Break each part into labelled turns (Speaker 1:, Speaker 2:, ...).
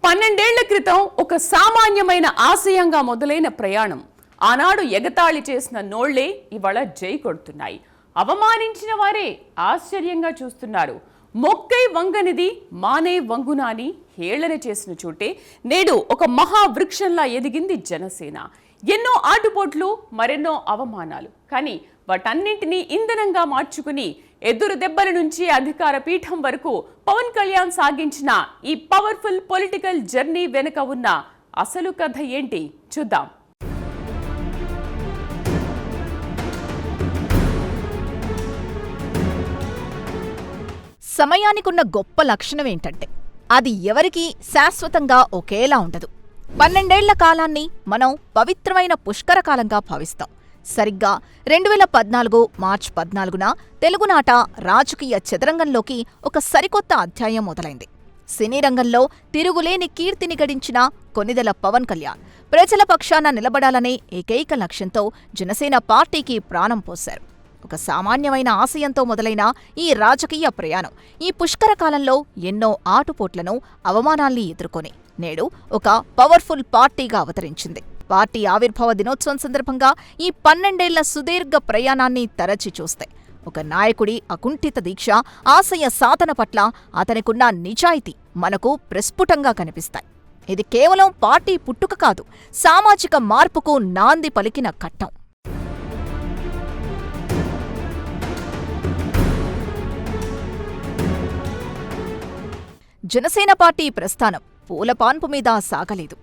Speaker 1: 12 క్రితం ఒక సామాన్యమైన ఆశయంగా మొదలైన ప్రయాణం ఆనాడు ఎగతాళి చేసిన నోళ్లే ఇవాళ జై కొడుతున్నాయి. అవమానించిన వారే ఆశ్చర్యంగా చూస్తున్నారు. మొక్కై వంగనిది మానే వంగునా అని హేళన చేసిన చోటే నేడు ఒక మహావృక్షంలా ఎదిగింది జనసేన. ఎన్నో ఆటుపోట్లు, మరెన్నో అవమానాలు, కానీ వాటన్నింటినీ ఇంధనంగా మార్చుకుని ఎదురు దెబ్బల నుంచి అధికార పీఠం వరకు పవన్ కళ్యాణ్ సాగించిన ఈ పవర్ఫుల్ పొలిటికల్ జర్నీ వెనుక ఉన్న అసలు కథ ఏంటి చూద్దాం.
Speaker 2: సమయానికున్న గొప్ప లక్షణం ఏంటంటే అది ఎవరికీ శాశ్వతంగా ఒకేలా ఉండదు. 12 ఏళ్ల కాలాన్ని మనం పవిత్రమైన పుష్కరకాలంగా భావిస్తాం. సరిగ్గా 2014 మార్చి 14న తెలుగునాట రాజకీయ చదరంగంలోకి ఒక సరికొత్త అధ్యాయం మొదలైంది. సినీ రంగంలో తిరుగులేని కీర్తిని గడించిన కొనిదెల పవన్ కళ్యాణ్ ప్రజల పక్షాన నిలబడాలనే ఏకైక లక్ష్యంతో జనసేన పార్టీకి ప్రాణం పోశారు. ఒక సామాన్యమైన ఆశయంతో మొదలైన ఈ రాజకీయ ప్రయాణం ఈ పుష్కరకాలంలో ఎన్నో ఆటుపోట్లను, అవమానాల్ని ఎదుర్కొని నేడు ఒక పవర్ఫుల్ పార్టీగా అవతరించింది. పార్టీ ఆవిర్భావ దినోత్సవం సందర్భంగా ఈ 12 ఏళ్ల సుదీర్ఘ ప్రయాణాన్ని తరచి చూస్తే ఒక నాయకుడి అకుంఠిత దీక్ష, ఆశయ సాధన పట్ల అతనికున్న నిజాయితీ మనకు ప్రస్ఫుటంగా కనిపిస్తాయి. ఇది కేవలం పార్టీ పుట్టుక కాదు, సామాజిక మార్పుకు నాంది పలికిన ఘట్టం. జనసేన పార్టీ ప్రస్థానం పూలపాన్పు మీద సాగలేదు.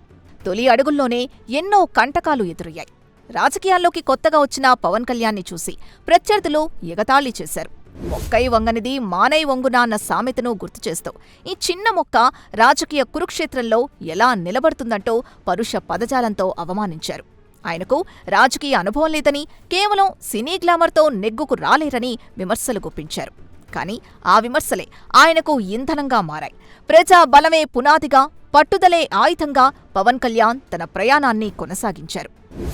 Speaker 2: తొలి అడుగుల్లోనే ఎన్నో కంటకాలు ఎదురయ్యాయి. రాజకీయాల్లోకి కొత్తగా వచ్చిన పవన్ కళ్యాణ్ని చూసి ప్రత్యర్థులు ఎగతాళి చేశారు. మొక్కై వంగనిది మానై వంగునా అన్న సామెతను గుర్తుచేస్తూ ఈ చిన్న మొక్క రాజకీయ కురుక్షేత్రంలో ఎలా నిలబడుతుందంటూ పరుష పదజాలంతో అవమానించారు. ఆయనకు రాజకీయ అనుభవం లేదని, కేవలం సినీ గ్లామర్తో నెగ్గుకు రాలేరని విమర్శలు గుప్పించారు. కానీ ఆ విమర్శలే ఆయనకు ఇంధనంగా మారాయి. ప్రజా బలమే పునాదిగా, పట్టుదలే ఆయుధంగా పవన్ కళ్యాణ్ తన ప్రయాణాన్ని కొనసాగించారు.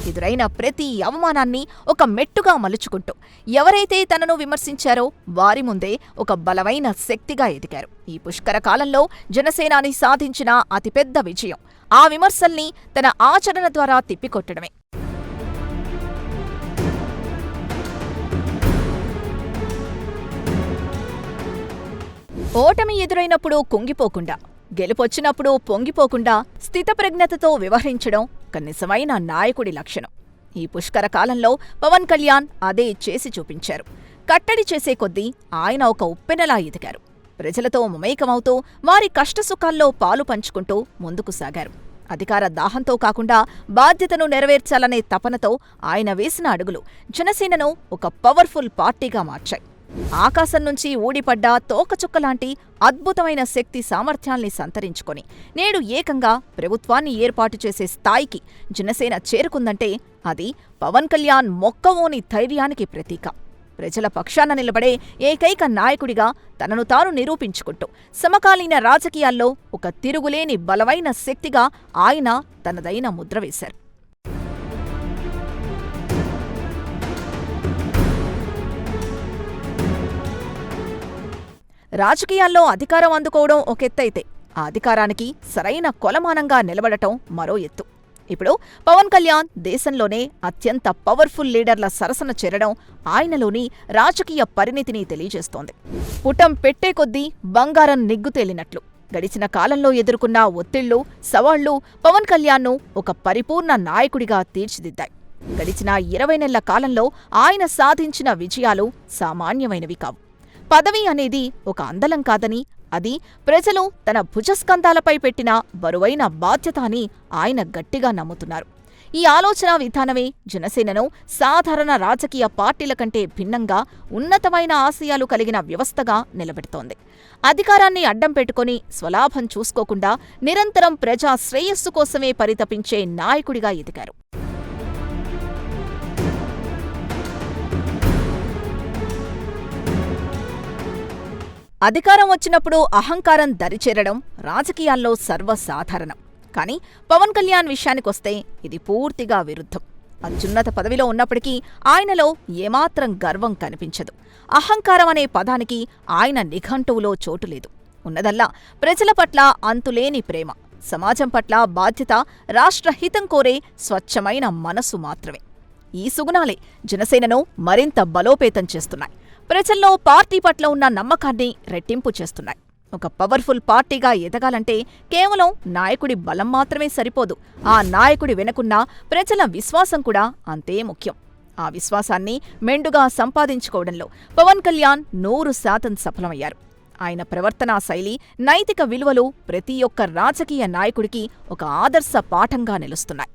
Speaker 2: ఎదురైన ప్రతి అవమానాన్ని ఒక మెట్టుగా మలుచుకుంటూ ఎవరైతే తనను విమర్శించారో వారి ముందే ఒక బలమైన శక్తిగా ఎదిగారు. ఈ పుష్కర కాలంలో జనసేనాని సాధించిన అతిపెద్ద విజయం ఆ విమర్శల్ని తన ఆచరణ ద్వారా తిప్పికొట్టడమే. ఓటమి ఎదురైనప్పుడు కుంగిపోకుండా, గెలుపొచ్చినప్పుడు పొంగిపోకుండా స్థితప్రజ్ఞతతో వ్యవహరించడం ఒక నిజమైన నాయకుడి లక్షణం. ఈ పుష్కర కాలంలో పవన్ కళ్యాణ్ అదే చేసి చూపించారు. కట్టడి చేసే కొద్దీ ఆయన ఒక ఉప్పెనలా ఎదిగారు. ప్రజలతో మమేకమవుతూ వారి కష్టసుఖాల్లో పాలు పంచుకుంటూ ముందుకు సాగారు. అధికార దాహంతో కాకుండా బాధ్యతను నెరవేర్చాలనే తపనతో ఆయన వేసిన అడుగులు జనసేనను ఒక పవర్ఫుల్ పార్టీగా మార్చాయి. ఆకాశం నుంచి ఊడిపడ్డ తోకచుక్కలాంటి అద్భుతమైన శక్తి సామర్థ్యాల్ని సంతరించుకొని నేడు ఏకంగా ప్రభుత్వాన్ని ఏర్పాటు చేసే స్థాయికి జనసేన చేరుకుందంటే అది పవన్ కళ్యాణ్ మొక్కవోని ధైర్యానికి ప్రతీక. ప్రజల పక్షాన నిలబడే ఏకైక నాయకుడిగా తనను తాను నిరూపించుకుంటూ సమకాలీన రాజకీయాల్లో ఒక తిరుగులేని బలమైన శక్తిగా ఆయన తనదైన ముద్ర వేశారు. రాజకీయాల్లో అధికారం అందుకోవడం ఒక ఎత్తైతే ఆ అధికారానికి సరైన కొలమానంగా నిలబడటం మరో ఎత్తు. ఇప్పుడు పవన్ కళ్యాణ్ దేశంలోనే అత్యంత పవర్ఫుల్ లీడర్ల సరసన చేరడం ఆయనలోని రాజకీయ పరిణితిని తెలియజేస్తోంది. పుటం పెట్టే కొద్దీ బంగారం నిగ్గుతేలినట్లు గడిచిన కాలంలో ఎదుర్కొన్న ఒత్తిళ్లు, సవాళ్లు పవన్ కళ్యాణ్ను ఒక పరిపూర్ణ నాయకుడిగా తీర్చిదిద్దాయి. గడిచిన 20 నెలల కాలంలో ఆయన సాధించిన విజయాలు సామాన్యమైనవి కావు. పదవి అనేది ఒక అందలం కాదని, అది ప్రజలు తన భుజస్కంధాలపై పెట్టిన బరువైన బాధ్యత అని ఆయన గట్టిగా నమ్ముతున్నారు. ఈ ఆలోచనా విధానమే జనసేనను సాధారణ రాజకీయ పార్టీల కంటే భిన్నంగా ఉన్నతమైన ఆశయాలు కలిగిన వ్యవస్థగా నిలబెడుతోంది. అధికారాన్ని అడ్డం పెట్టుకుని స్వలాభం చూసుకోకుండా నిరంతరం ప్రజా శ్రేయస్సు కోసమే పరితపించే నాయకుడిగా ఎదిగారు. అధికారం వచ్చినప్పుడు అహంకారం దరిచేరడం రాజకీయాల్లో సర్వసాధారణం. కానీ పవన్ కళ్యాణ్ విషయానికొస్తే ఇది పూర్తిగా విరుద్ధం. అత్యున్నత పదవిలో ఉన్నప్పటికీ ఆయనలో ఏమాత్రం గర్వం కనిపించదు. అహంకారం అనే పదానికి ఆయన నిఘంటువులో చోటులేదు. ఉన్నదల్లా ప్రజల పట్ల అంతులేని ప్రేమ, సమాజం పట్ల బాధ్యత, రాష్ట్ర హితం కోరే స్వచ్ఛమైన మనసు మాత్రమే. ఈ సుగుణాలే జనసేనను మరింత బలోపేతం చేస్తున్నాయి. ప్రజల్లో పార్టీ పట్ల ఉన్న నమ్మకాన్ని రెట్టింపు చేస్తున్నాయి. ఒక పవర్ఫుల్ పార్టీగా ఎదగాలంటే కేవలం నాయకుడి బలం మాత్రమే సరిపోదు. ఆ నాయకుడి వెనుకున్న ప్రజల విశ్వాసం కూడా అంతే ముఖ్యం. ఆ విశ్వాసాన్ని మెండుగా సంపాదించుకోవడంలో పవన్ కళ్యాణ్ 100% సఫలమయ్యారు. ఆయన ప్రవర్తనా శైలి, నైతిక విలువలు ప్రతి ఒక్క రాజకీయ నాయకుడికి ఒక ఆదర్శ పాఠంగా నిలుస్తున్నాయి.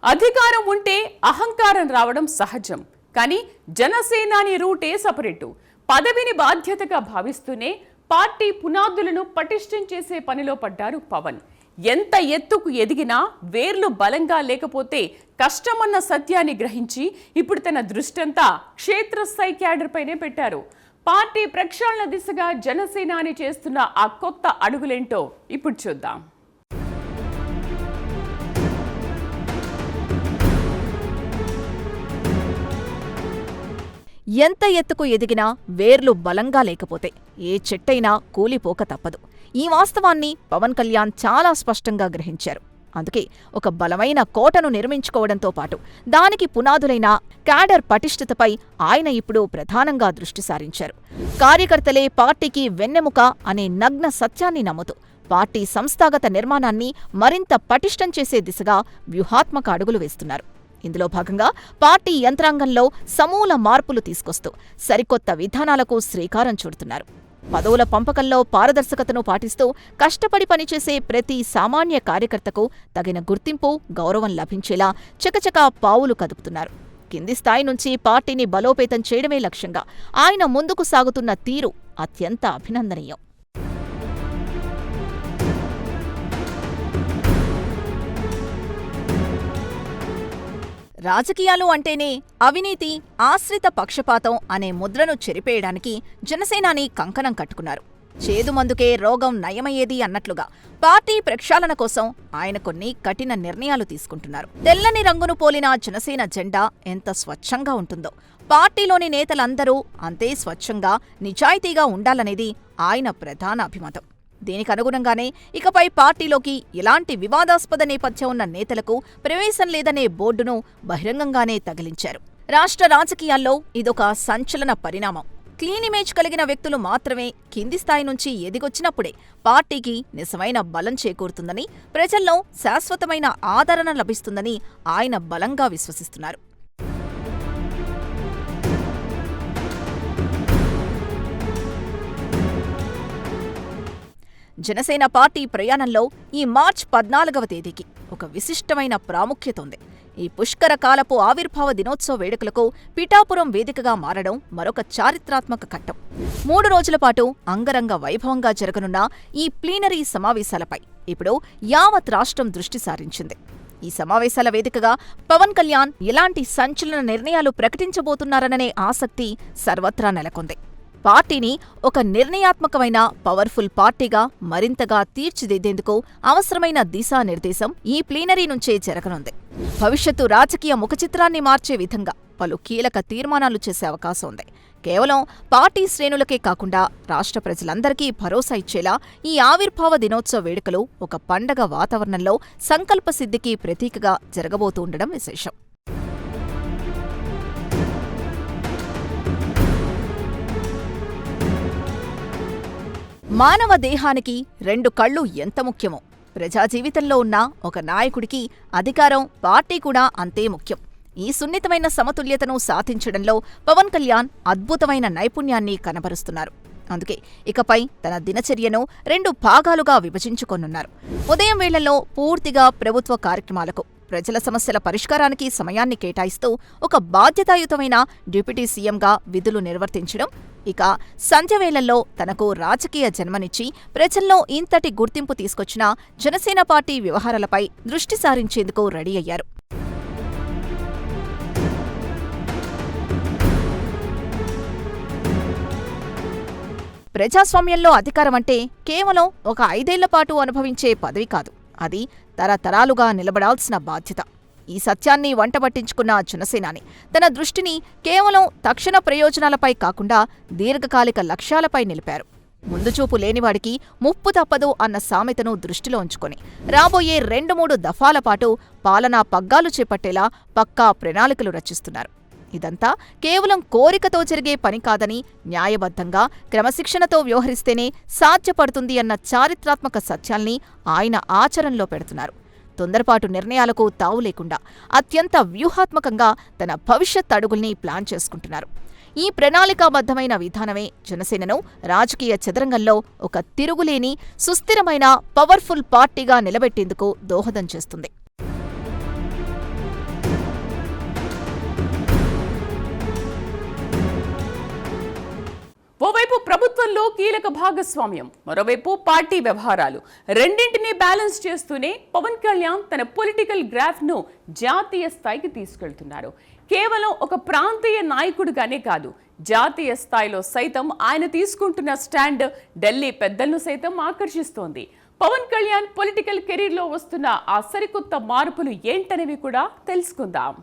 Speaker 1: అధికారం ఉంటే అహంకారం రావడం సహజం. కానీ జనసేనాని రూటే సపరేటు. పదవిని బాధ్యతగా భావిస్తూనే పార్టీ పునాదులను పటిష్టం చేసే పనిలో పడ్డారు పవన్. ఎంత ఎత్తుకు ఎదిగినా వేర్లు బలంగా లేకపోతే కష్టమన్న సత్యాన్ని గ్రహించి ఇప్పుడు తన దృష్టంతా క్షేత్రస్థాయి క్యాడర్ పైనే పెట్టారు. పార్టీ ప్రక్షాళన దిశగా జనసేనాని చేస్తున్న ఆ కొత్త అడుగులేంటో ఇప్పుడు చూద్దాం.
Speaker 2: ఎంత ఎత్తుకు ఎదిగినా వేర్లు బలంగా లేకపోతే ఏ చెట్టైనా కూలిపోక తప్పదు. ఈ వాస్తవాన్ని పవన్ కళ్యాణ్ చాలా స్పష్టంగా గ్రహించారు. అందుకే ఒక బలమైన కోటను నిర్మించుకోవడంతో పాటు దానికి పునాదులైన క్యాడర్ పటిష్టతపై ఆయన ఇప్పుడు ప్రధానంగా దృష్టి సారించారు. కార్యకర్తలే పార్టీకి వెన్నెముక అనే నగ్న సత్యాన్ని నమ్ముతూ పార్టీ సంస్థాగత నిర్మాణాన్ని మరింత పటిష్టం చేసే దిశగా వ్యూహాత్మక అడుగులు వేస్తున్నారు. ఇందులో భాగంగా పార్టీ యంత్రాంగంలో సమూల మార్పులు తీసుకొస్తూ సరికొత్త విధానాలకు శ్రీకారం చుడుతున్నారు. పదవుల పంపకంలో పారదర్శకతను పాటిస్తూ కష్టపడి పనిచేసే ప్రతి సామాన్య కార్యకర్తకు తగిన గుర్తింపు, గౌరవం లభించేలా చకచకా పావులు కదుపుతున్నారు. కింది స్థాయి నుంచి పార్టీని బలోపేతం చేయడమే లక్ష్యంగా ఆయన ముందుకు సాగుతున్న తీరు అత్యంత అభినందనీయం. రాజకీయాలు అంటేనే అవినీతి, ఆశ్రిత పక్షపాతం అనే ముద్రను చెరిపేయడానికి జనసేనాని కంకణం కట్టుకున్నారు. చేదుమందుకే రోగం నయమయ్యేది అన్నట్లుగా పార్టీ ప్రక్షాళన కోసం ఆయన కొన్ని కఠిన నిర్ణయాలు తీసుకుంటున్నారు. తెల్లని రంగును పోలిన జనసేన జెండా ఎంత స్వచ్ఛంగా ఉంటుందో పార్టీలోని నేతలందరూ అంతే స్వచ్ఛంగా, నిజాయితీగా ఉండాలనేది ఆయన ప్రధాన అభిమతం. దీనికనుగుణంగానే ఇకపై పార్టీలోకి ఎలాంటి వివాదాస్పద నేపథ్యం ఉన్న నేతలకు ప్రవేశం లేదనే బోర్డును బహిరంగంగానే తగిలించారు. రాష్ట్ర రాజకీయాల్లో ఇదొక సంచలన పరిణామం. క్లీన్ ఇమేజ్ కలిగిన వ్యక్తులు మాత్రమే కింది స్థాయి నుంచి ఎదిగొచ్చినప్పుడే పార్టీకి నిజమైన బలం చేకూరుతుందని, ప్రజల్లో శాశ్వతమైన ఆదరణ లభిస్తుందని ఆయన బలంగా విశ్వసిస్తున్నారు. జనసేన పార్టీ ప్రయాణంలో ఈ మార్చ్ 14వ తేదీకి ఒక విశిష్టమైన ప్రాముఖ్యత ఉంది. ఈ పుష్కర కాలపు ఆవిర్భావ దినోత్సవ వేడుకలకు పిఠాపురం వేదికగా మారడం మరొక చారిత్రాత్మక ఘట్టం. 3 రోజుల పాటు అంగరంగ వైభవంగా జరగనున్న ఈ ప్లీనరీ సమావేశాలపై ఇప్పుడు యావత్ రాష్ట్రం దృష్టి సారించింది. ఈ సమావేశాల వేదికగా పవన్ కళ్యాణ్ ఎలాంటి సంచలన నిర్ణయాలు ప్రకటించబోతున్నారననే ఆసక్తి సర్వత్రా నెలకొంది. పార్టీని ఒక నిర్ణయాత్మకమైన పవర్ఫుల్ పార్టీగా మరింతగా తీర్చిదిద్దేందుకు అవసరమైన దిశానిర్దేశం ఈ ప్లీనరీ నుంచే జరగనుంది. భవిష్యత్తు రాజకీయ ముఖచిత్రాన్ని మార్చే విధంగా పలు కీలక తీర్మానాలు చేసే అవకాశం ఉంది. కేవలం పార్టీ శ్రేణులకే కాకుండా రాష్ట్ర ప్రజలందరికీ భరోసా ఇచ్చేలా ఈ ఆవిర్భావ దినోత్సవ వేడుకలు ఒక పండగ వాతావరణంలో సంకల్ప సిద్ధికి ప్రతీకగా జరగబోతూ ఉండడం విశేషం. మానవ దేహానికి 2 కళ్ళు ఎంత ముఖ్యమో ప్రజా జీవితంలో ఉన్న ఒక నాయకుడికి అధికారం, పార్టీ కూడా అంతే ముఖ్యం. ఈ సున్నితమైన సమతుల్యతను సాధించడంలో పవన్ కళ్యాణ్ అద్భుతమైన నైపుణ్యాన్ని కనబరుస్తున్నారు. అందుకే ఇకపై తన దినచర్యను 2 భాగాలుగా విభజించుకొనున్నారు. ఉదయం వేళల్లో పూర్తిగా ప్రభుత్వ కార్యక్రమాలకు, ప్రజల సమస్యల పరిష్కారానికి సమయాన్ని కేటాయిస్తూ ఒక బాధ్యతాయుతమైన డిప్యూటీ సీఎంగా విధులు నిర్వర్తించడం, ఇక సంధ్యవేళల్లో తనకు రాజకీయ జన్మనిచ్చి ప్రజల్లో ఇంతటి గుర్తింపు తీసుకొచ్చిన జనసేన పార్టీ వ్యవహారాలపై దృష్టి సారించేందుకు రెడీ అయ్యారు. ప్రజాస్వామ్యంలో అధికారమంటే కేవలం ఒక 5 ఏళ్ల పాటు అనుభవించే పదవి కాదు. అది తరతరాలుగా నిలబడాల్సిన బాధ్యత. ఈ సత్యాన్ని వంటబట్టించుకున్న జనసేనాని తన దృష్టిని కేవలం తక్షణ ప్రయోజనాలపై కాకుండా దీర్ఘకాలిక లక్ష్యాలపై నిలిపారు. ముందుచూపు లేనివాడికి ముప్పు తప్పదు అన్న సామెతను దృష్టిలో ఉంచుకొని రాబోయే 2-3 దఫాల పాటు పాలనా పగ్గాలు చేపట్టేలా పక్కా ప్రణాళికలు రచిస్తున్నారు. ఇదంతా కేవలం కోరికతో జరిగే పని కాదని, న్యాయబద్ధంగా క్రమశిక్షణతో వ్యవహరిస్తేనే సాధ్యపడుతుంది అన్న చారిత్రాత్మక సత్యాల్ని ఆయన ఆచరణలో పెడుతున్నారు. తొందరపాటు నిర్ణయాలకు తావు లేకుండా అత్యంత వ్యూహాత్మకంగా తన భవిష్యత్ అడుగుల్ని ప్లాన్ చేసుకుంటున్నారు. ఈ ప్రణాళికాబద్ధమైన విధానమే జనసేనను రాజకీయ చదరంగంలో ఒక తిరుగులేని, సుస్థిరమైన, పవర్ఫుల్ పార్టీగా నిలబెట్టేందుకు దోహదం చేస్తుంది.
Speaker 1: ఓవైపు ప్రభుత్వంలో కీలక భాగస్వామ్యం, మరోవైపు పార్టీ వ్యవహారాలు, రెండింటినీ బ్యాలెన్స్ చేస్తూనే పవన్ కళ్యాణ్ తన పొలిటికల్ గ్రాఫ్ను జాతీయ స్థాయికి తీసుకెళ్తున్నారు. కేవలం ఒక ప్రాంతీయ నాయకుడిగానే కాదు, జాతీయ స్థాయిలో సైతం ఆయన తీసుకుంటున్న స్టాండ్ ఢిల్లీ పెద్దలను సైతం ఆకర్షిస్తోంది. పవన్ కళ్యాణ్ పొలిటికల్ కెరీర్లో వస్తున్న ఆ సరికొత్త మార్పులు ఏంటనేవి కూడా తెలుసుకుందాం.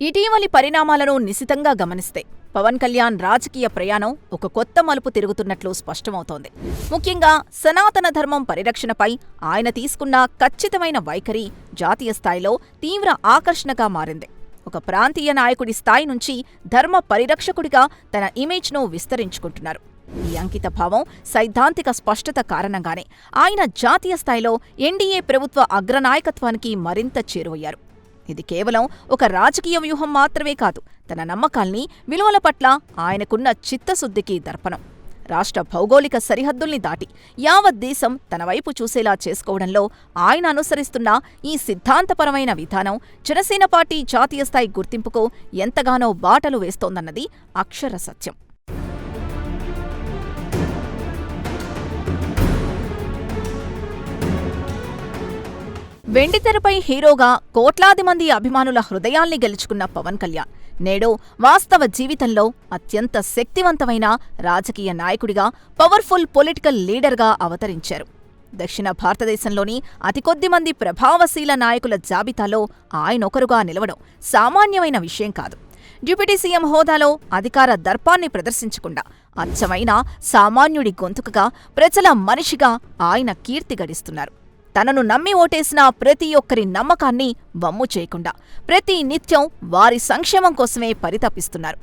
Speaker 2: ఇటీవలి పరిణామాలను నిశితంగా గమనిస్తే పవన్ కళ్యాణ్ రాజకీయ ప్రయాణం ఒక కొత్త మలుపు తిరుగుతున్నట్లు స్పష్టమవుతోంది. ముఖ్యంగా సనాతన ధర్మం పరిరక్షణపై ఆయన తీసుకున్న ఖచ్చితమైన వైఖరి జాతీయ స్థాయిలో తీవ్ర ఆకర్షణగా మారింది. ఒక ప్రాంతీయ నాయకుడి స్థాయి నుంచి ధర్మ పరిరక్షకుడిగా తన ఇమేజ్ను విస్తరించుకుంటున్నారు. ఈ అంకితభావం, సైద్ధాంతిక స్పష్టత కారణంగానే ఆయన జాతీయ స్థాయిలో ఎన్డీఏ ప్రభుత్వ అగ్రనాయకత్వానికి మరింత చేరువయ్యారు. ఇది కేవలం ఒక రాజకీయ వ్యూహం మాత్రమే కాదు, తన నమ్మకాల్ని, విలువల పట్ల ఆయనకున్న చిత్తశుద్ధికి దర్పణం. రాష్ట్ర భౌగోళిక సరిహద్దుల్ని దాటి యావత్ దేశం తన వైపు చూసేలా చేసుకోవడంలో ఆయన అనుసరిస్తున్న ఈ సిద్ధాంతపరమైన విధానం జనసేన పార్టీ జాతీయ స్థాయి గుర్తింపుకు ఎంతగానో బాటలు వేస్తోందన్నది అక్షర సత్యం. వెండితెరపై హీరోగా కోట్లాది మంది అభిమానుల హృదయాల్ని గెలుచుకున్న పవన్ కళ్యాణ్ నేడు వాస్తవ జీవితంలో అత్యంత శక్తివంతమైన రాజకీయ నాయకుడిగా, పవర్ఫుల్ పొలిటికల్ లీడర్గా అవతరించారు. దక్షిణ భారతదేశంలోని అతి కొద్ది మంది ప్రభావశీల నాయకుల జాబితాలో ఆయనొకరుగా నిలవడం సామాన్యమైన విషయం కాదు. డిప్యూటీ సీఎం హోదాలో అధికార దర్పాన్ని ప్రదర్శించకుండా అచ్చమైన సామాన్యుడి గొంతుకగా, ప్రజల మనిషిగా ఆయన కీర్తి గడిస్తున్నారు. తనను నమ్మి ఓటేసిన ప్రతి ఒక్కరి నమ్మకాన్ని వమ్ము చేయకుండా ప్రతి నిత్యం వారి సంక్షేమం కోసమే పరితపిస్తున్నారు.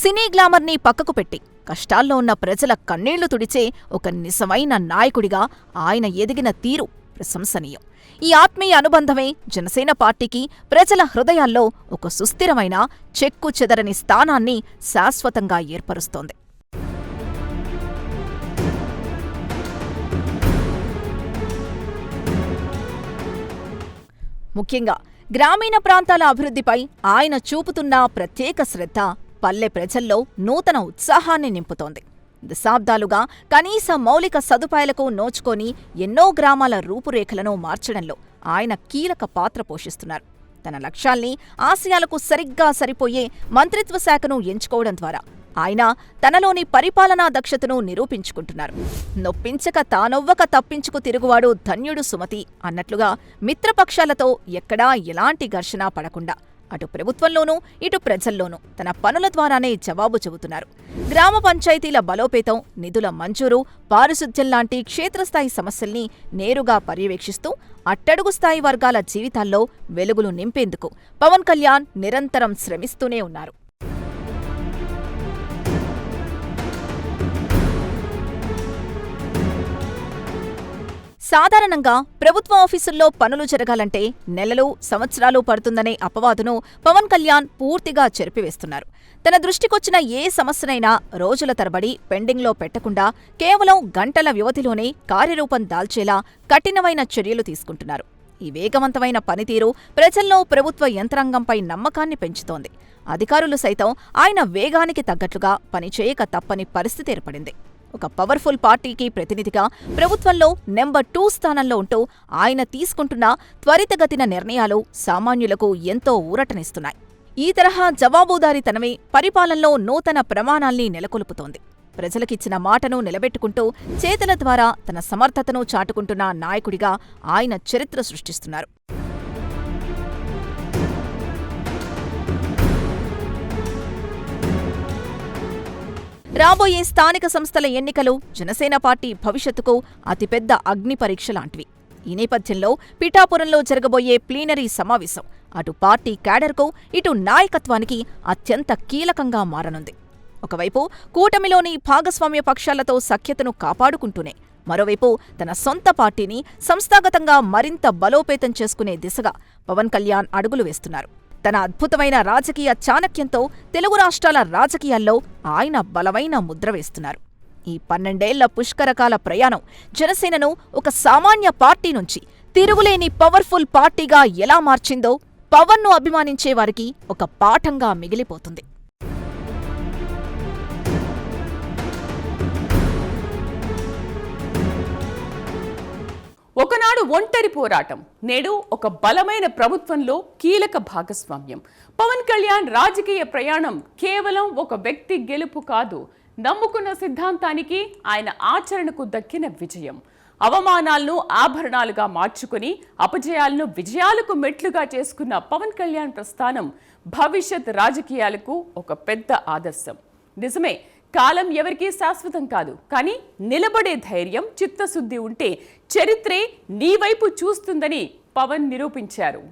Speaker 2: సినీ గ్లామర్ని పక్కకు పెట్టి కష్టాల్లో ఉన్న ప్రజల కన్నీళ్లు తుడిచే ఒక నిజమైన నాయకుడిగా ఆయన ఎదిగిన తీరు ప్రశంసనీయం. ఈ ఆత్మీయ అనుబంధమే జనసేన పార్టీకి ప్రజల హృదయాల్లో ఒక సుస్థిరమైన, చెక్కు చెదరని స్థానాన్ని శాశ్వతంగా ఏర్పరుస్తోంది. ముఖ్యంగా గ్రామీణ ప్రాంతాల అభివృద్ధిపై ఆయన చూపుతున్న ప్రత్యేక శ్రద్ధ పల్లె ప్రజల్లో నూతన ఉత్సాహాన్ని నింపుతోంది. దశాబ్దాలుగా కనీస మౌలిక సదుపాయాలకు నోచుకొని ఎన్నో గ్రామాల రూపురేఖలను మార్చడంలో ఆయన కీలక పాత్ర పోషిస్తున్నారు. తన లక్ష్యాల్ని, ఆశయాలకు సరిగ్గా సరిపోయే మంత్రిత్వ శాఖను ఎంచుకోవడం ద్వారా ఆయన తనలోని పరిపాలనా దక్షతను నిరూపించుకుంటున్నారు. నొప్పించక తానొవ్వక తప్పించుకు తిరుగువాడు ధన్యుడు సుమతి అన్నట్లుగా మిత్రపక్షాలతో ఎక్కడా ఎలాంటి ఘర్షణ పడకుండా అటు ప్రభుత్వంలోనూ ఇటు ప్రజల్లోనూ తన పనుల ద్వారానే జవాబు చెబుతున్నారు. గ్రామ పంచాయతీల బలోపేతం, నిధుల మంజూరు, పారిశుధ్యం లాంటి క్షేత్రస్థాయి సమస్యల్ని నేరుగా పర్యవేక్షిస్తూ అట్టడుగు స్థాయి వర్గాల జీవితాల్లో వెలుగులు నింపేందుకు పవన్ కళ్యాణ్ నిరంతరం శ్రమిస్తూనే ఉన్నారు. సాధారణంగా ప్రభుత్వ ఆఫీసుల్లో పనులు జరగాలంటే నెలలు, సంవత్సరాలు పడుతుందనే అపవాదును పవన్ కళ్యాణ్ పూర్తిగా చెరిపివేస్తున్నారు. తన దృష్టికొచ్చిన ఏ సమస్యనైనా రోజుల తరబడి పెండింగ్లో పెట్టకుండా కేవలం గంటల వ్యవధిలోనే కార్యరూపం దాల్చేలా కఠినమైన చర్యలు తీసుకుంటున్నారు. ఈ వేగవంతమైన పనితీరు ప్రజల్లో ప్రభుత్వ యంత్రాంగంపై నమ్మకాన్ని పెంచుతోంది. అధికారులు సైతం ఆయన వేగానికి తగ్గట్లుగా పనిచేయక తప్పని పరిస్థితి ఏర్పడింది. ఒక పవర్ఫుల్ పార్టీకి ప్రతినిధిగా ప్రభుత్వంలో నెంబర్ 2 స్థానంలో ఉంటూ ఆయన తీసుకుంటున్న త్వరితగతిన నిర్ణయాలు సామాన్యులకు ఎంతో ఊరటనిస్తున్నాయి. ఈ తరహా జవాబుదారీతనమే పరిపాలనలో నూతన ప్రమాణాల్ని నెలకొల్పుతోంది. ప్రజలకిచ్చిన మాటను నిలబెట్టుకుంటూ చేతల ద్వారా తన సమర్థతను చాటుకుంటున్న నాయకుడిగా ఆయన చరిత్ర సృష్టిస్తున్నారు. రాబోయే స్థానిక సంస్థల ఎన్నికలు జనసేన పార్టీ భవిష్యత్తుకు అతిపెద్ద అగ్ని పరీక్ష లాంటివి. ఈ నేపథ్యంలో పిఠాపురంలో జరగబోయే ప్లీనరీ సమావేశం అటు పార్టీ క్యాడర్కు, ఇటు నాయకత్వానికి అత్యంత కీలకంగా మారనుంది. ఒకవైపు కూటమిలోని భాగస్వామ్య పక్షాలతో సఖ్యతను కాపాడుకుంటూనే, మరోవైపు తన సొంత పార్టీని సంస్థాగతంగా మరింత బలోపేతం చేసుకునే దిశగా పవన్ కళ్యాణ్ అడుగులు వేస్తున్నారు. తన అద్భుతమైన రాజకీయ చాణక్యంతో తెలుగు రాష్ట్రాల రాజకీయాల్లో ఆయన బలమైన ముద్ర వేస్తున్నారు. ఈ 12 ఏళ్ల పుష్కరకాల ప్రయాణం జనసేనను ఒక సామాన్య పార్టీ నుంచి తిరుగులేని పవర్ఫుల్ పార్టీగా ఎలా మార్చిందో పవన్ను అభిమానించే వారికి ఒక పాఠంగా మిగిలిపోతుంది.
Speaker 1: ఒకనాడు ఒంటరి పోరాటం, నేడు ఒక బలమైన ప్రభుత్వంలో కీలక భాగస్వామ్యం. పవన్ కళ్యాణ్ రాజకీయ ప్రయాణం కేవలం ఒక వ్యక్తి గెలుపు కాదు, నమ్ముకున్న సిద్ధాంతానికి ఆయన ఆచరణకు దక్కిన విజయం. అవమానాలను ఆభరణాలుగా మార్చుకుని అపజయాలను విజయాలకు మెట్లుగా చేసుకున్న పవన్ కళ్యాణ్ ప్రస్థానం భవిష్యత్ రాజకీయాలకు ఒక పెద్ద ఆదర్శం. నిజమే, కాలం ఎవరికీ శాశ్వతం కాదు, కానీ నిలబడే ధైర్యం, చిత్తశుద్ధి ఉంటే చరిత్రే నీ వైపు చూస్తుందని పవన్ నిరూపించారు.